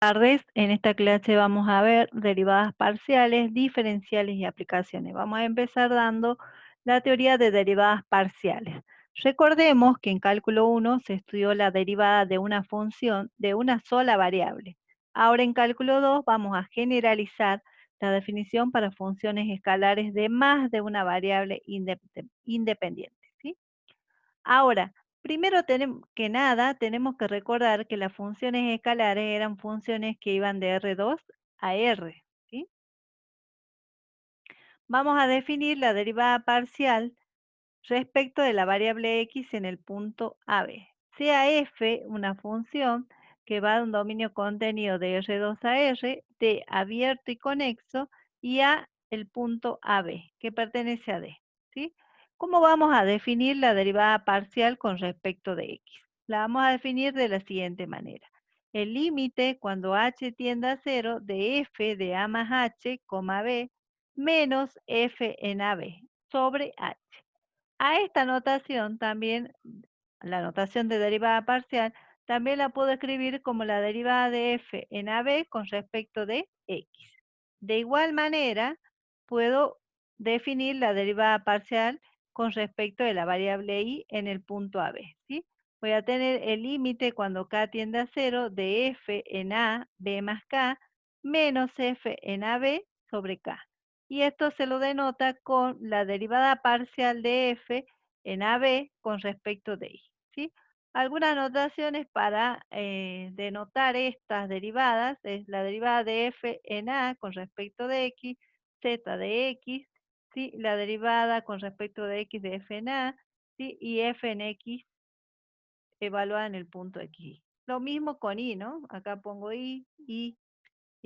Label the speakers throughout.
Speaker 1: Tardes. En esta clase vamos a ver derivadas parciales, diferenciales y aplicaciones. Vamos a empezar dando la teoría de derivadas parciales. Recordemos que en cálculo 1 se estudió la derivada de una función de una sola variable. Ahora en cálculo 2 vamos a generalizar la definición para funciones escalares de más de una variable independiente, ¿sí? Ahora, primero que nada, tenemos que recordar que las funciones escalares eran funciones que iban de R2 a R, ¿sí? Vamos a definir la derivada parcial respecto de la variable x en el punto AB. Sea f una función que va de un dominio contenido de R2 a R, de abierto y conexo, y a el punto AB, que pertenece a D, ¿sí? ¿Cómo vamos a definir la derivada parcial con respecto de x? La vamos a definir de la siguiente manera. El límite cuando h tiende a 0 de f de a más h, b, menos f en AB sobre h. A esta notación también, la notación de derivada parcial, también la puedo escribir como la derivada de f en AB con respecto de x. De igual manera, puedo definir la derivada parcial con respecto de la variable y en el punto AB, ¿sí? Voy a tener el límite cuando k tiende a 0 de f en a, b más k, menos f en AB sobre k. Y esto se lo denota con la derivada parcial de f en AB con respecto de y, ¿sí? Algunas notaciones para denotar estas derivadas es la derivada de f en a con respecto de x, z de x, ¿sí? La derivada con respecto de x de f en a, ¿sí? Y f en x evaluada en el punto x. Lo mismo con y, ¿no? Acá pongo y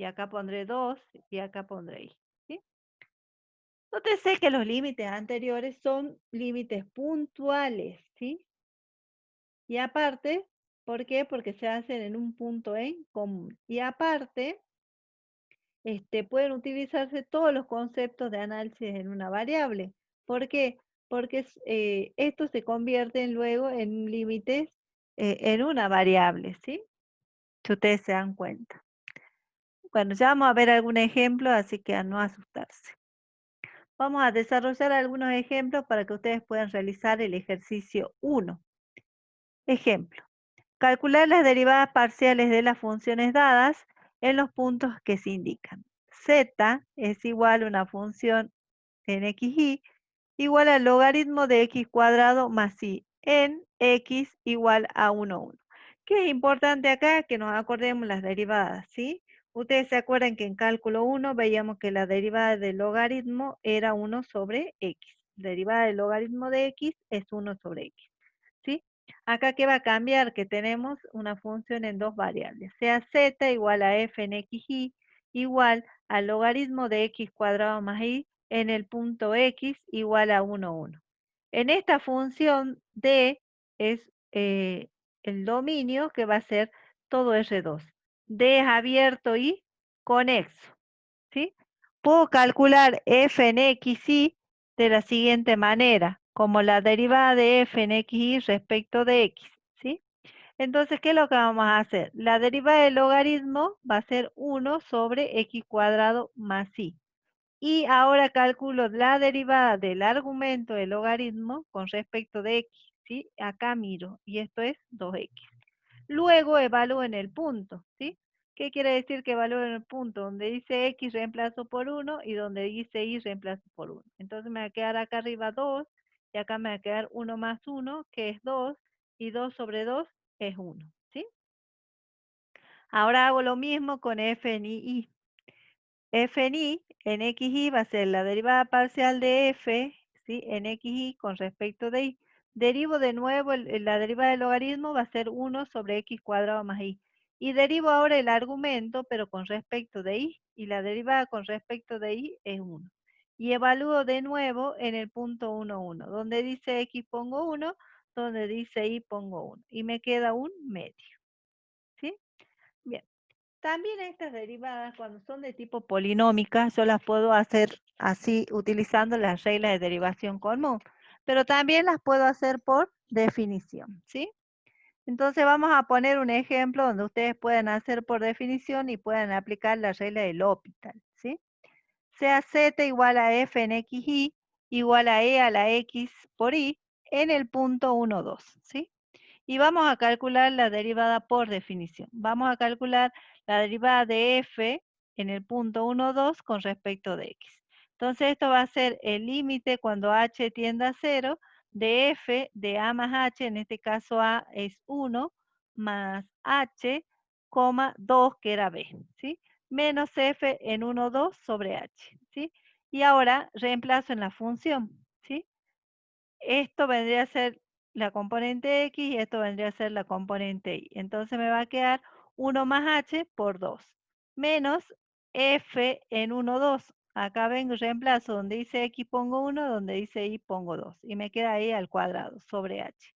Speaker 1: acá pondré 2 y acá pondré y, ¿sí? Nótese que los límites anteriores son límites puntuales, ¿sí? Y aparte, ¿por qué? Porque se hacen en un punto en común. Y aparte, pueden utilizarse todos los conceptos de análisis en una variable. ¿Por qué? Porque estos se convierten luego en límites en una variable, ¿sí? Si ustedes se dan cuenta. Bueno, ya vamos a ver algún ejemplo, así que a no asustarse. Vamos a desarrollar algunos ejemplos para que ustedes puedan realizar el ejercicio 1. Ejemplo. Calcular las derivadas parciales de las funciones dadas en los puntos que se indican. Z es igual a una función en xy igual al logaritmo de x cuadrado más y en x igual a 1. ¿Qué es importante acá? Que nos acordemos las derivadas, ¿sí? Ustedes se acuerdan que en cálculo 1 veíamos que la derivada del logaritmo era 1 sobre x. La derivada del logaritmo de x es 1 sobre x, ¿sí? Acá, ¿qué va a cambiar? Que tenemos una función en dos variables, sea z igual a f en xy igual al logaritmo de x cuadrado más y en el punto x igual a 1. En esta función d es el dominio que va a ser todo R2. D es abierto y conexo, ¿sí? Puedo calcular f en xy de la siguiente manera, como la derivada de f en xy respecto de x, ¿sí? Entonces, ¿qué es lo que vamos a hacer? La derivada del logaritmo va a ser 1 sobre x cuadrado más y. Y ahora calculo la derivada del argumento del logaritmo con respecto de x, ¿sí? Acá miro, y esto es 2x. Luego evalúo en el punto, ¿sí? ¿Qué quiere decir que evalúo en el punto? Donde dice x reemplazo por 1 y donde dice y reemplazo por 1. Entonces me va a quedar acá arriba 2 y acá me va a quedar 1 más 1, que es 2, y 2 sobre 2 es 1, ¿sí? Ahora hago lo mismo con f en y. F en y en xy va a ser la derivada parcial de f, ¿sí? En xy con respecto de y. Derivo de nuevo la derivada del logaritmo va a ser 1 sobre x cuadrado más y. Y derivo ahora el argumento, pero con respecto de y. Y la derivada con respecto de y es 1. Y evalúo de nuevo en el punto 1. Donde dice x pongo 1, donde dice y pongo 1. Y me queda un medio, ¿sí? Bien. También estas derivadas, cuando son de tipo polinómica, yo las puedo hacer así utilizando las reglas de derivación común, pero también las puedo hacer por definición, ¿sí? Entonces vamos a poner un ejemplo donde ustedes puedan hacer por definición y puedan aplicar la regla del L'Hopital, ¿sí? Sea z igual a f en xy igual a e a la x por y en el punto 1, 2, ¿sí? Y vamos a calcular la derivada por definición. Vamos a calcular la derivada de f en el punto 1, 2 con respecto de x. Entonces esto va a ser el límite cuando h tiende a 0 de f de a más h, en este caso a es 1, más h, 2 que era b, ¿sí? Menos f en 1, 2 sobre h, ¿sí? Y ahora reemplazo en la función, ¿sí? Esto vendría a ser la componente x y esto vendría a ser la componente y. Entonces me va a quedar 1 más h por 2 menos f en 1, 2. Acá vengo y reemplazo donde dice x pongo 1, donde dice y pongo 2. Y me queda ahí al cuadrado sobre h.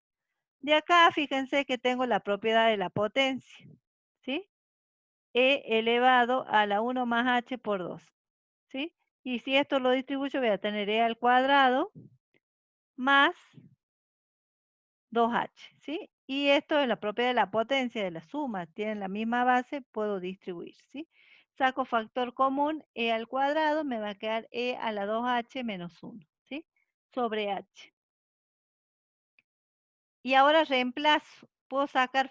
Speaker 1: De acá fíjense que tengo la propiedad de la potencia, ¿sí? E elevado a la 1 más h por 2, ¿sí? Y si esto lo distribuyo voy a tener e al cuadrado más 2h, ¿sí? Y esto es la propiedad de la potencia de la suma, tienen la misma base, puedo distribuir, ¿sí? Saco factor común, e al cuadrado, me va a quedar e a la 2h menos 1, ¿sí? Sobre h. Y ahora reemplazo, puedo sacar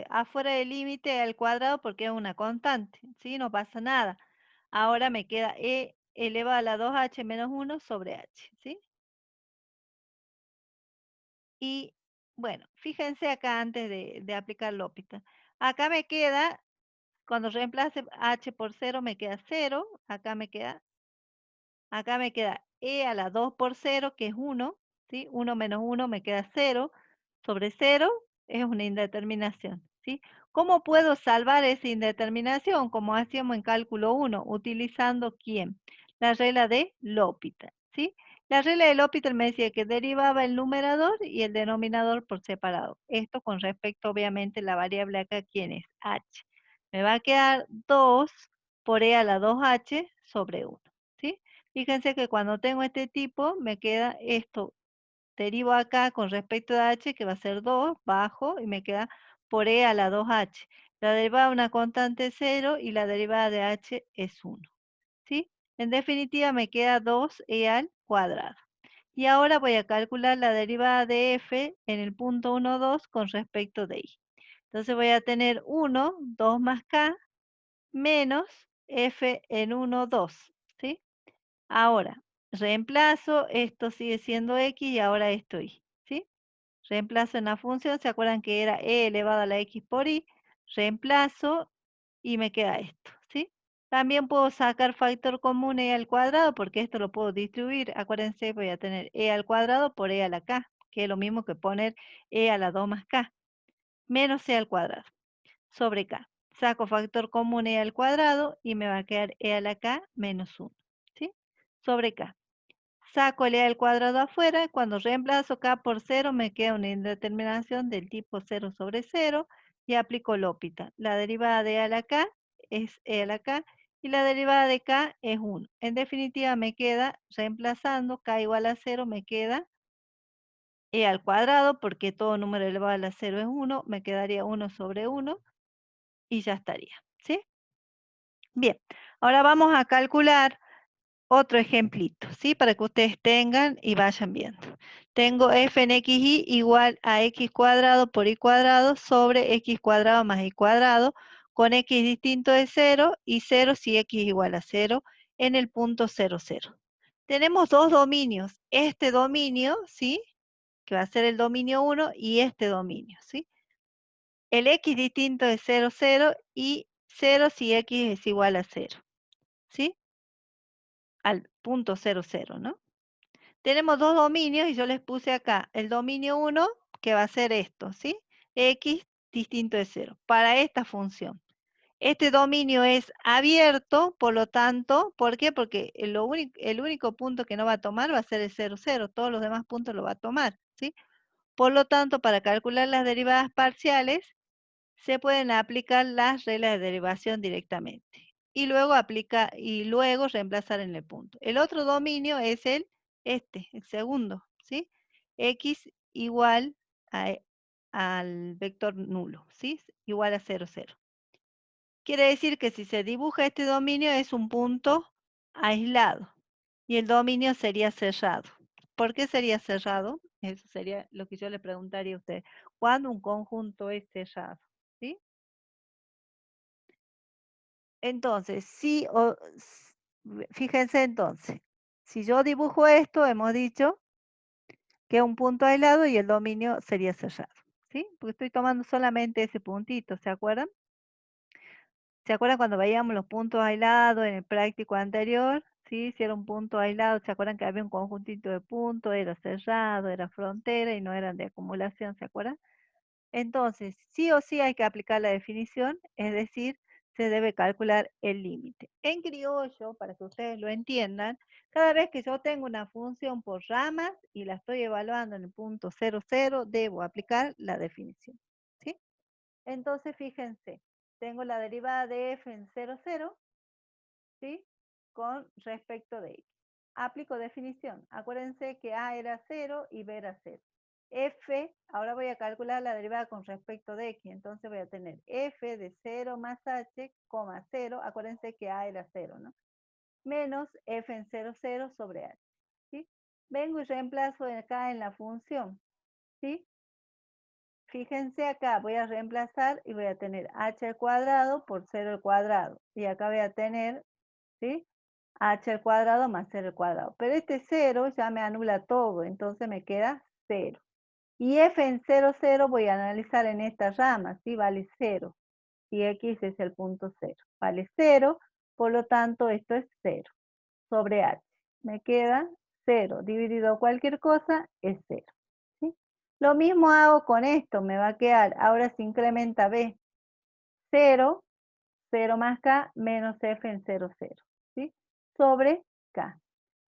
Speaker 1: afuera del límite al cuadrado porque es una constante, ¿sí? No pasa nada. Ahora me queda e elevado a la 2h menos 1 sobre h, ¿sí? Y bueno, fíjense acá antes de aplicar L'Hopital. Acá me queda, cuando reemplace h por 0, me queda 0. Acá me queda e a la 2 por 0, que es 1. ¿Sí? 1 menos 1 me queda 0. Sobre 0 es una indeterminación. ¿Sí? ¿Cómo puedo salvar esa indeterminación? Como hacíamos en cálculo 1, utilizando ¿quién? La regla de L'Hopital. ¿Sí? La regla de L'Hopital me decía que derivaba el numerador y el denominador por separado. Esto con respecto, obviamente, a la variable acá, ¿quién es? H. Me va a quedar 2 por e a la 2h sobre 1. ¿Sí? Fíjense que cuando tengo este tipo, me queda esto. Derivo acá con respecto a h, que va a ser 2, bajo, y me queda por e a la 2h. La derivada de una constante es 0 y la derivada de h es 1. ¿Sí? En definitiva, me queda 2e al cuadrado. Y ahora voy a calcular la derivada de f en el punto 1, 2 con respecto de y. Entonces voy a tener 1, 2 más k, menos f en 1, 2. ¿Sí? Ahora, reemplazo, esto sigue siendo x y ahora esto y, ¿sí? Reemplazo en la función, ¿se acuerdan que era e elevado a la x por y? Reemplazo y me queda esto, ¿sí? También puedo sacar factor común e al cuadrado porque esto lo puedo distribuir. Acuérdense, voy a tener e al cuadrado por e a la k, que es lo mismo que poner e a la 2 más k, menos e al cuadrado sobre k. Saco factor común e al cuadrado y me va a quedar e a la k menos 1, ¿sí? Sobre k. Saco el e al cuadrado afuera, cuando reemplazo k por 0 me queda una indeterminación del tipo 0 sobre 0 y aplico L'Hopital. La derivada de e a la k es e a la k y la derivada de k es 1. En definitiva me queda, reemplazando k igual a 0, me queda e al cuadrado, porque todo número elevado a la 0 es 1, me quedaría 1 sobre 1 y ya estaría, ¿sí? Bien, ahora vamos a calcular otro ejemplito, ¿sí? Para que ustedes tengan y vayan viendo. Tengo f en xy igual a x cuadrado por y cuadrado sobre x cuadrado más y cuadrado, con x distinto de 0 y 0 si x igual a 0 en el punto 0, 0. Tenemos dos dominios, este dominio, ¿sí? Que va a ser el dominio 1 y este dominio, ¿sí? El x distinto de 0, 0 y 0 si x es igual a 0, ¿sí? Al punto 0, 0, ¿no? Tenemos dos dominios y yo les puse acá el dominio 1, que va a ser esto, ¿sí? X distinto de 0, para esta función. Este dominio es abierto, por lo tanto, ¿por qué? Porque el único punto que no va a tomar va a ser el 0, 0. Todos los demás puntos lo va a tomar, ¿sí? Por lo tanto, para calcular las derivadas parciales, se pueden aplicar las reglas de derivación directamente. Y luego reemplazar en el punto. El otro dominio es el segundo, ¿sí? X igual a al vector nulo, ¿sí? Igual a 0, 0. Quiere decir que si se dibuja este dominio es un punto aislado y el dominio sería cerrado. ¿Por qué sería cerrado? Eso sería lo que yo le preguntaría a usted. ¿Cuándo un conjunto es cerrado? ¿Sí? Entonces, fíjense entonces, si yo dibujo esto, hemos dicho que es un punto aislado y el dominio sería cerrado. ¿Sí? Porque estoy tomando solamente ese puntito, ¿se acuerdan? ¿Se acuerdan cuando veíamos los puntos aislados en el práctico anterior? Sí, si era un punto aislado, ¿se acuerdan que había un conjuntito de puntos? Era cerrado, era frontera y no eran de acumulación, ¿se acuerdan? Entonces, sí o sí hay que aplicar la definición, es decir, se debe calcular el límite. En criollo, para que ustedes lo entiendan, cada vez que yo tengo una función por ramas y la estoy evaluando en el punto 0, 0, debo aplicar la definición. ¿Sí? Entonces, fíjense, tengo la derivada de f en 0, 0, ¿sí? Con respecto de x. Aplico definición. Acuérdense que a era 0 y b era 0. F, ahora voy a calcular la derivada con respecto de x. Entonces voy a tener f de 0 más h, 0. Acuérdense que a era 0, ¿no? Menos f en 0, 0 sobre h. ¿Sí? Vengo y reemplazo acá en la función. ¿Sí? Fíjense acá, voy a reemplazar y voy a tener h al cuadrado por 0 al cuadrado. Y acá voy a tener, ¿sí? H al cuadrado más 0 al cuadrado. Pero este 0 ya me anula todo, entonces me queda 0. Y f en 0, 0 voy a analizar en esta rama, ¿sí? Vale 0. Y x es el punto 0. Vale 0, por lo tanto esto es 0 sobre h. Me queda 0 dividido cualquier cosa es 0. ¿Sí? Lo mismo hago con esto, me va a quedar, ahora se incrementa b, 0, 0 más k menos f en 0, 0. ¿Sí? Sobre k.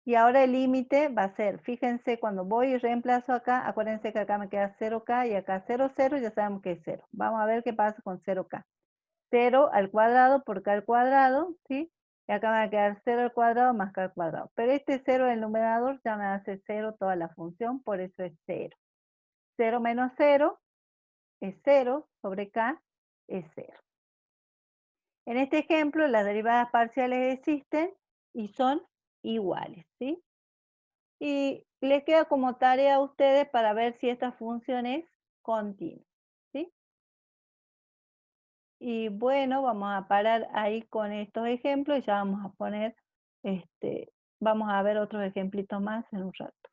Speaker 1: Y ahora el límite va a ser, fíjense, cuando voy y reemplazo acá, acuérdense que acá me queda 0k y acá 0, 0, ya sabemos que es 0. Vamos a ver qué pasa con 0k. 0 al cuadrado por k al cuadrado, ¿sí? Y acá me va a quedar 0 al cuadrado más k al cuadrado. Pero este 0 en el numerador ya me hace 0 toda la función, por eso es 0. 0 menos 0 es 0 sobre k es 0. En este ejemplo, las derivadas parciales existen y son iguales, ¿sí? Y les queda como tarea a ustedes para ver si esta función es continua, ¿sí? Y bueno, vamos a parar ahí con estos ejemplos y ya vamos a poner, vamos a ver otros ejemplitos más en un rato.